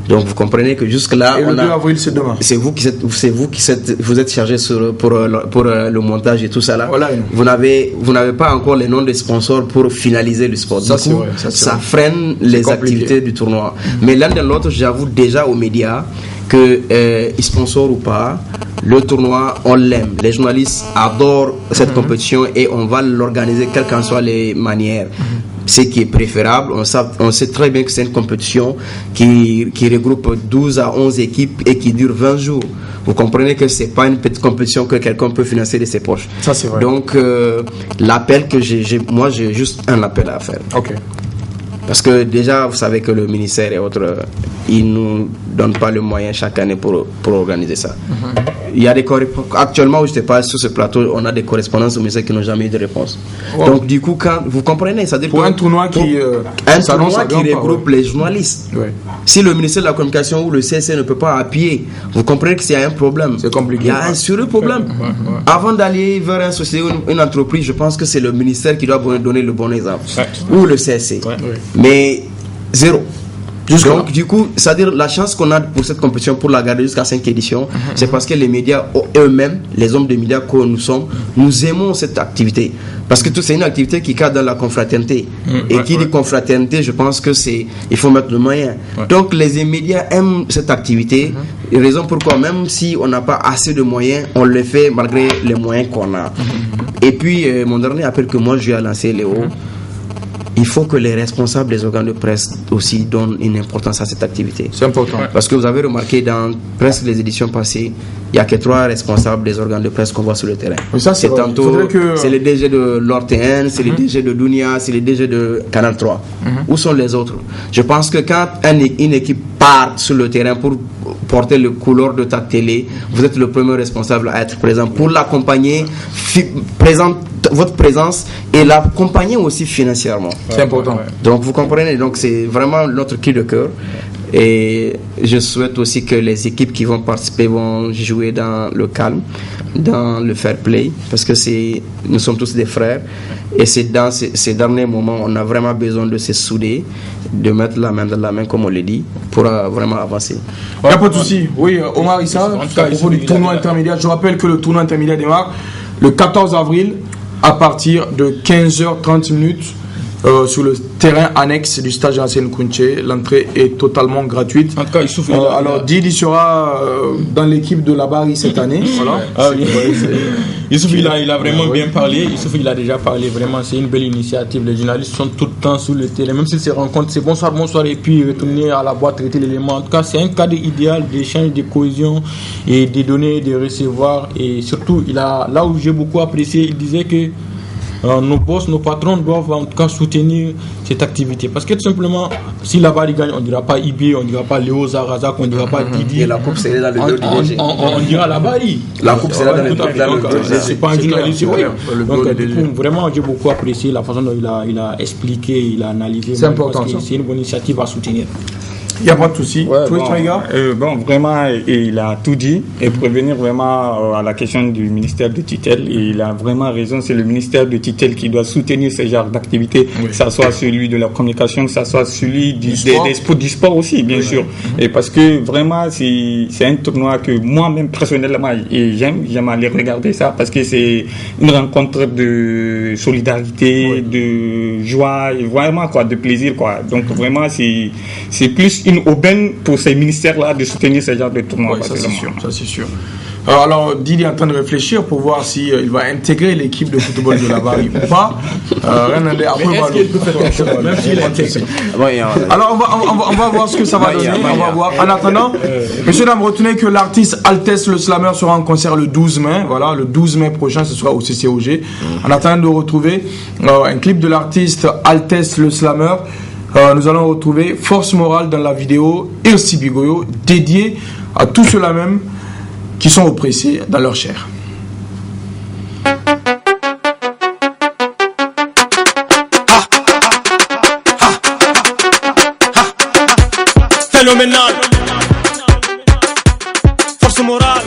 Donc vous comprenez que jusque-là... Et le 2 avril, c'est demain. C'est vous qui êtes chargé pour le montage et tout ça là. Voilà. Vous n'avez pas encore les noms des sponsors pour finaliser le sport. Ça, du coup, ça freine les activités du tournoi. Mais l'un de l'autre, j'avoue déjà aux médias que sponsor ou pas, le tournoi, on l'aime. Les journalistes adorent cette compétition et on va l'organiser quelles qu'en soient les manières. Ce qui est préférable, on sait très bien que c'est une compétition qui regroupe 12 à 11 équipes et qui dure 20 jours. Vous comprenez que c'est pas une petite compétition que quelqu'un peut financer de ses poches. Ça, c'est vrai. Donc, l'appel que j'ai juste un appel à faire. Ok. Parce que déjà, vous savez que le ministère et autres, ils nous donnent pas le moyen chaque année pour organiser ça. Il y a actuellement où je te parle sur ce plateau, on a des correspondances au ministère qui n'ont jamais eu de réponse. Wow. Donc du coup, quand vous comprenez, ça veut dire pour un tournoi qui regroupe les journalistes. Ouais. Si le ministère de la Communication ou le CSC ne peut pas appuyer, vous comprenez que c'est un problème. C'est compliqué. Il y a un sérieux problème. Avant d'aller vers un société ou une entreprise, je pense que c'est le ministère qui doit donner le bon exemple. Ou le CSC. Mais zéro. Donc du coup, c'est-à-dire la chance qu'on a pour cette compétition, pour la garder jusqu'à 5 éditions, c'est parce que les médias eux-mêmes, les hommes de médias que nous sommes, nous aimons cette activité. Parce que c'est une activité qui cadre dans la confraternité. Et qui dit confraternité, je pense que il faut mettre le moyen. Donc les médias aiment cette activité, raison pourquoi même si on n'a pas assez de moyens, on le fait malgré les moyens qu'on a. Et puis mon dernier appel que moi je vais lancer, Léo, il faut que les responsables des organes de presse aussi donnent une importance à cette activité. C'est important. Parce que vous avez remarqué dans presque les éditions passées, il n'y a que 3 responsables des organes de presse qu'on voit sur le terrain. Mais ça, c'est c'est les DG de l'ORTN, c'est les DG de Dunia, c'est les DG de Canal 3. Où sont les autres? Je pense que quand une équipe part sur le terrain pour porter le couleur de ta télé, vous êtes le premier responsable à être présent pour l'accompagner, votre présence et l'accompagner aussi financièrement. C'est important. Donc vous comprenez, donc c'est vraiment notre cri de cœur. Et je souhaite aussi que les équipes qui vont participer vont jouer dans le calme, dans le fair play, parce que nous sommes tous des frères. Et c'est dans ces derniers moments, on a vraiment besoin de se souder, de mettre la main dans la main, comme on le dit, pour vraiment avancer. Il n'y a pas de souci. Oui, Omar Issa, à propos du tournoi intermédiaire, je rappelle que le tournoi intermédiaire démarre le 14 avril à partir de 15h30 sur le terrain annexe du stade Hassan Kounche. L'entrée est totalement gratuite. En tout cas, alors Didi sera dans l'équipe de la Barry cette année. Voilà. Youssouf, il a vraiment bien parlé. Youssouf, il a déjà parlé. Vraiment, c'est une belle initiative. Les journalistes sont tout le temps sur le terrain. Même s'ils se rencontrent, c'est bonsoir, bonsoir, et puis retourner à la boîte, traiter l'élément. En tout cas, c'est un cadre idéal d'échange, de cohésion et de donner, de recevoir. Et surtout, là où j'ai beaucoup apprécié, il disait que nos boss, nos patrons doivent en tout cas soutenir cette activité. Parce que tout simplement, si la Barry gagne, on ne dira pas IB, on ne dira pas Léo Zarazak, on ne dira pas Didi. Et la coupe, c'est dans le dos du DG. On dira la Barry. La coupe, c'est dans le dos du DG. C'est pas un journaliste. Donc, du coup, vraiment, j'ai beaucoup apprécié la façon dont il a expliqué, il a analysé. C'est important. C'est une bonne initiative à soutenir. Il n'y a pas de souci. Bon, vraiment, il a tout dit. Et pour revenir vraiment à la question du ministère de tutelle, il a vraiment raison. C'est le ministère de tutelle qui doit soutenir ce genre d'activité, que ce soit celui de la communication, que ce soit celui du sport aussi, bien sûr. Et parce que vraiment, c'est un tournoi que moi-même, personnellement, j'aime aller regarder ça parce que c'est une rencontre de solidarité, de joie, et vraiment quoi, de plaisir, quoi. Donc vraiment, c'est plus une aubaine pour ces ministères-là de soutenir ce genre de tournoi. Ça c'est sûr. Alors Didi est en train de réfléchir pour voir si il va intégrer l'équipe de football de la Bari ou pas. Alors on va voir ce que ça va donner. On va voir. En attendant, messieurs dames, retenez que l'artiste Altesse le Slammer sera en concert le 12 mai. Voilà, le 12 mai prochain, ce sera au CCOG. En attendant de retrouver un clip de l'artiste Altesse le Slammer, nous allons retrouver Force Morale dans la vidéo Irsi Bigoyo, dédiée à tous ceux-là même qui sont oppressés dans leur chair. Phénoménal, force morale,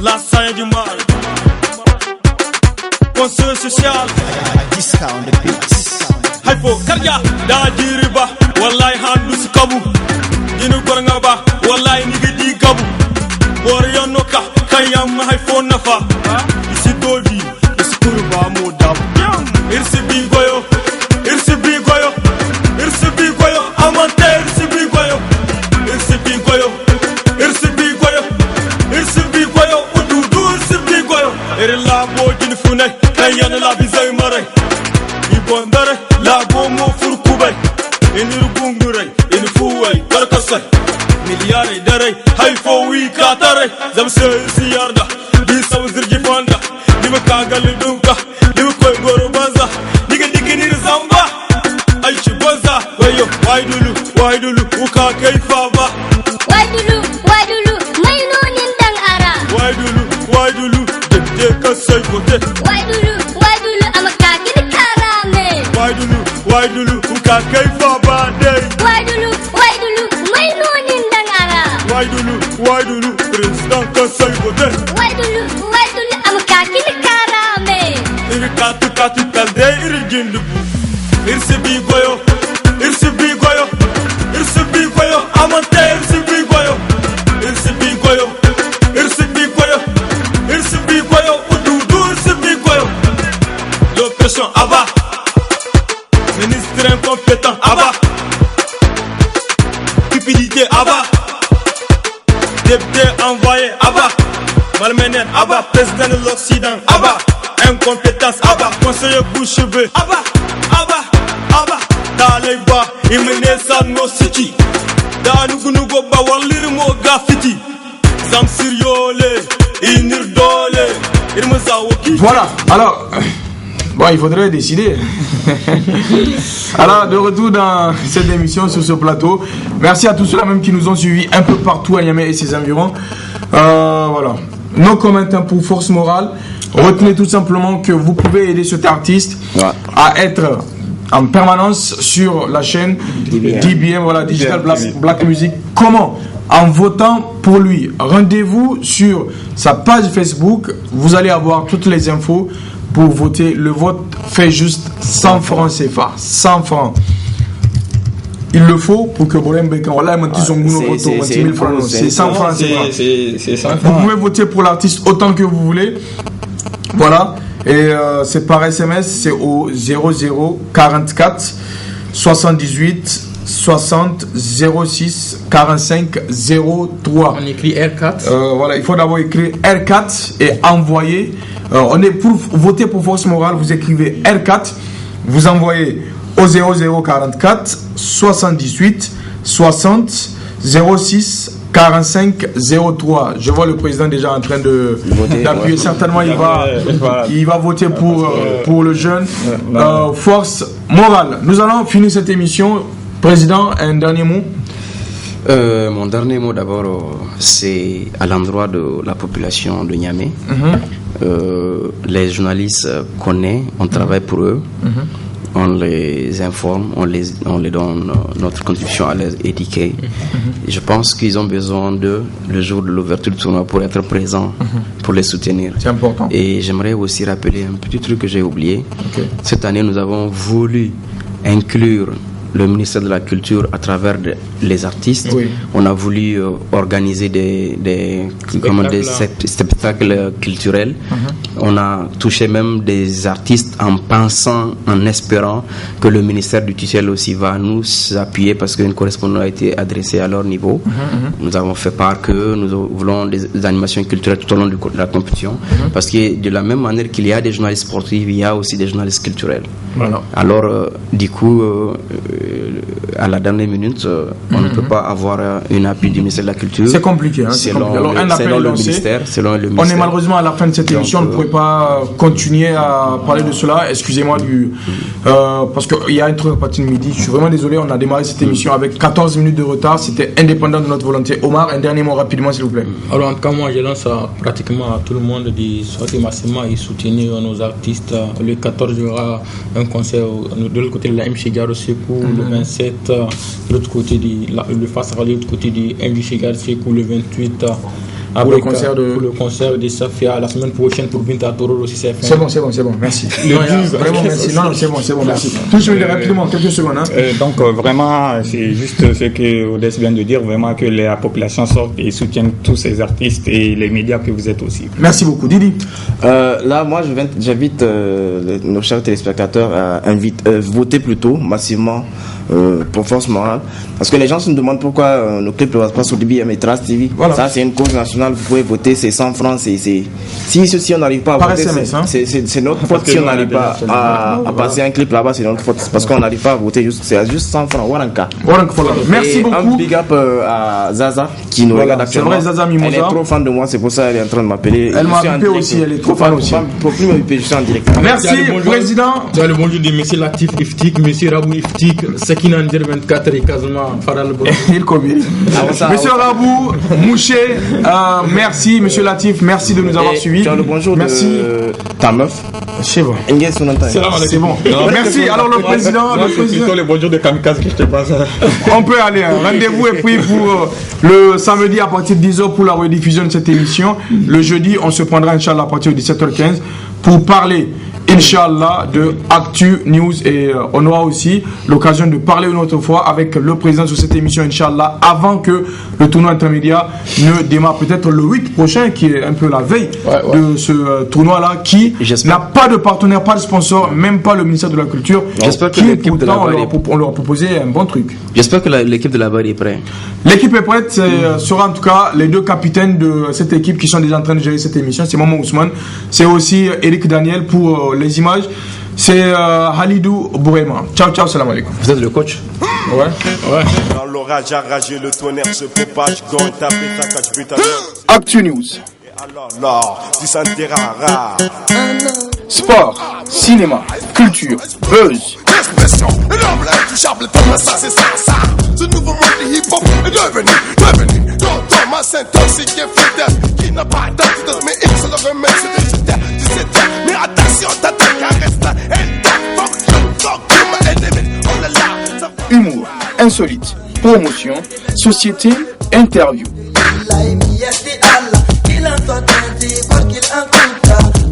la saille du mal, conseil social, discount the beats. Hypo, karga, da diriba, wallahi handu sikabu, dinu korangaba, wallahi nigedi gabu, boryonoka, kayam hypo nafa, isi dovi, isi kuruba modab, irsi bigoyo, irsi bigoyo, irsi bigoyo, amante irsi bigoyo, irsi bigoyo, irsi bigoyo, irsi bigoyo, ududu irsi bigoyo, irla bo jinfune, kayan la bizay mare, ibondare. La gomo furkubay, inir gunguray, in fuway, karkasay, miliyare daray, haifo wi katare, zamse siyarda, di sawzir gifanda, di makagal dunka, di koy goro banza, diga dikinir zamba, aishi banza, wayo, waidulu, uka kaifa ba. Waidulu, mayno nindang ara. Waidulu, de kasay kote. Waidulu, amaka kini karame. Waidulu, uka kaifa ba day. Waidulu, mayno nindang ara. Waidulu, president kasay kote. Waidulu, amaka kini karame. Iri katu kalde iri jindubu. Irsi bigoyo, amante irsi bigoyo, ududu irsi bigoyo. L'oppression abat. Ministre incompétent, abat. Cupidité, abat. Député envoyé, abat. Malmené, abat. Président de l'Occident, abat. Incompétence, abat. Conseiller bouche-bée, abat. Daleba, imene no city. Danugunugo ba walir mo gafiti. Zamsiriole, inirdole, irmazawoki. Voilà, alors. Bon, il faudrait décider. Alors, de retour dans cette émission sur ce plateau. Merci à tous ceux-là même qui nous ont suivis un peu partout à Niamey et ses environs. Voilà. Nos commentaires pour Force Morale. Retenez tout simplement que vous pouvez aider cet artiste à être en permanence sur la chaîne DBM, voilà, Digital Black Music. Comment? En votant pour lui. Rendez-vous sur sa page Facebook. Vous allez avoir toutes les infos pour voter. Le vote fait juste 100 francs CFA. 100 francs. Il le faut pour que Bolem Bekan, c'est 100 francs CFA. Vous pouvez voter pour l'artiste autant que vous voulez. Voilà. Et c'est par SMS, c'est au 0044 78 60 06 45 03. On écrit R4. Voilà, il faut d'abord écrire R4 et envoyer. On est pour voter pour Force Morale, vous écrivez R4, vous envoyez au 0044 78 60 06 45 03. Je vois le président déjà en train d'appuyer. Certainement, il va voter pour le jeune. Force Morale. Nous allons finir cette émission. Président, un dernier mot. Mon dernier mot d'abord, c'est à l'endroit de la population de Niamey. Les journalistes connaissent, on travaille pour eux. on les informe, on les donne notre contribution à les éduquer. Et je pense qu'ils ont besoin de le jour de l'ouverture du tournoi pour être présents, pour les soutenir. C'est important. Et j'aimerais aussi rappeler un petit truc que j'ai oublié. Cette année, nous avons voulu inclure le ministère de la Culture à travers les artistes. On a voulu organiser des spectacles culturels. On a touché même des artistes en pensant, en espérant que le ministère du tutelle aussi va nous appuyer parce qu'une correspondance a été adressée à leur niveau. Nous avons fait part que nous voulons des animations culturelles tout au long de la compétition parce que de la même manière qu'il y a des journalistes sportifs, il y a aussi des journalistes culturels. Alors, du coup, à la dernière minute, on ne peut pas avoir un appui du ministère de la Culture. C'est compliqué. Selon le ministère. On est malheureusement à la fin de cette émission. On ne pourrait pas continuer à parler de cela. Excusez-moi parce qu'il y a un truc à partir de midi. Je suis vraiment désolé. On a démarré cette émission avec 14 minutes de retard. C'était indépendant de notre volonté. Omar, un dernier mot rapidement, s'il vous plaît. Alors, en tout cas, moi, je lance pratiquement à tout le monde de sortir massivement et soutenir nos artistes. Le 14, il y aura un concert de l'autre côté de la M. Chigaro Sekou, le 27, de l'autre côté le face à l'autre côté du MJ Chigaro Sekou, le 28. Pour le concert de Safia la semaine prochaine pour Binta Toro aussi. C'est bon, merci. Vraiment, merci. Non, c'est bon, merci. Tout de rapidement, quelques secondes. Donc, vraiment, c'est juste ce que Odès vient de dire, vraiment que la population sorte et soutienne tous ces artistes et les médias que vous êtes aussi. Merci beaucoup. Didi. Là, moi, j'invite nos chers téléspectateurs à voter plutôt massivement pour Force Morale. Parce que les gens se demandent pourquoi nos clips ne passent pas sur DBM et Trace TV. Voilà. Ça, c'est une cause nationale. Vous pouvez voter, c'est 100 francs. Si on n'arrive pas à voter, c'est notre faute. Si on n'arrive pas à passer un clip là-bas, c'est notre faute. Parce qu'on n'arrive pas à voter, c'est juste 100 francs. Waranka. Merci beaucoup. Un big up à Zaza qui nous regarde actuellement. C'est vrai, Zaza Mimosa. Elle est trop fan de moi, c'est pour ça qu'elle est en train de m'appeler. Elle m'a appelé aussi, elle est trop fan aussi. Pour plus m'appeler, je suis en direct. Merci, président. Tu as le bonjour de M. Latif Iftik, M. Rabou Iftik, Sekina Ndier 24 et Kazuma Faral Bon. Monsieur Rabou, Mouché, merci. Monsieur Latif, merci de nous avoir suivis. Tu as le bonjour de ta meuf. C'est bon. C'est bon. Merci. Alors le président. C'est plutôt le bonjour de Kamikaze que je te passe. On peut aller. Rendez-vous est pris pour le samedi à partir de 10h pour la rediffusion de cette émission. Le jeudi, on se prendra Inch'Allah à partir de 17h15 pour parler Inch'Allah de Actu News et on aura aussi l'occasion de parler une autre fois avec le président sur cette émission Inch'Allah avant que le tournoi intermédiaire ne démarre, peut-être le 8 prochain qui est un peu la veille de ce tournoi là qui n'a pas de partenaire, pas de sponsor, même pas le ministère de la Culture. J'espère que l'équipe de la on leur a proposé un bon truc. J'espère que l'équipe de la barre est prête. L'équipe est prête, sera en tout cas les deux capitaines de cette équipe qui sont déjà en train de gérer cette émission, c'est Maman Ousmane, c'est aussi Eric Daniel pour les images, c'est Halidou Bourema. Ciao, salam alaikum. Vous êtes le coach? Ouais. Dans l'orage arragé, le tonnerre se propage, gon taper ta cache but à l'heure. Actu News. Alors, tu sentiras rare. Sport, cinéma, culture, buzz. Expression, l'homme l'intouchable, ça c'est ça. Ce nouveau monde de hip-hop est devenu. Dans ma intoxiqué fidèle, qui n'a pas d'antidote, mais il se le remet, c'est des tu sais, mais attention, t'attaques, reste fuck you, my enemy, oh là là. Humour, insolite, promotion, société, interview.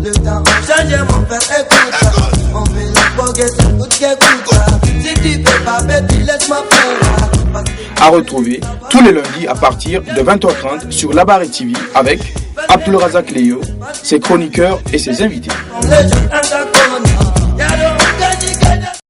Le temps change, mon père écoute. On fait la boguette, écoute qui écoute. Si tu peux pas bête, laisse-moi faire. À retrouver tous les lundis à partir de 20h30 sur La Barre TV avec Abdul Razak Léo, ses chroniqueurs et ses invités. Les gens